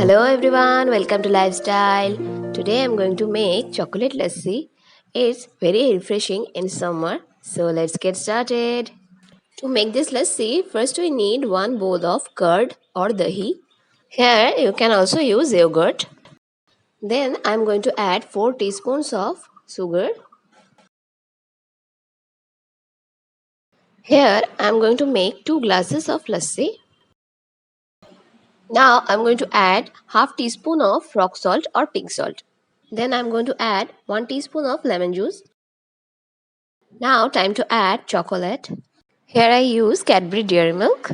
Hello everyone, welcome to Lifestyle. Today I'm going to make chocolate lassi. It's very refreshing in summer, so let's get started. To make this lassi, first we need 1 bowl of curd or dahi. Here you can also use yogurt. Then I'm going to add 4 teaspoons of sugar. Here I'm going to make 2 glasses of lassi. Now I'm going to add half teaspoon of rock salt or pink salt. Then I'm going to add 1 teaspoon of lemon juice. Now time to add chocolate. Here I use Cadbury Dairy Milk.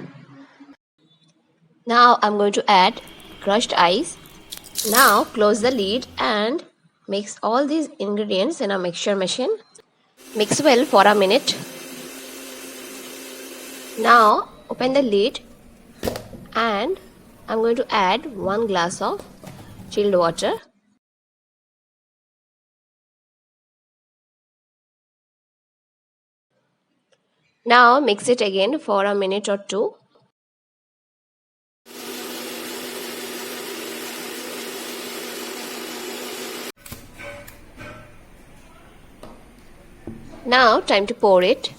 Now I'm going to add crushed ice. Now close the lid and mix all these ingredients in a mixture machine. Mix well for a minute. Now open the lid and I'm going to add 1 glass of chilled water. Now mix it again for a minute or 2. Now time to pour it.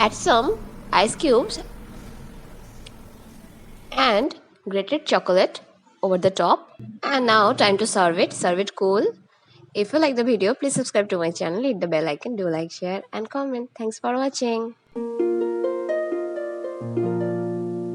Add some ice cubes and grated chocolate over the top. And now time to serve it. Serve it cool. If you like the video, please subscribe to my channel, hit the bell icon, do like, share and comment. Thanks for watching.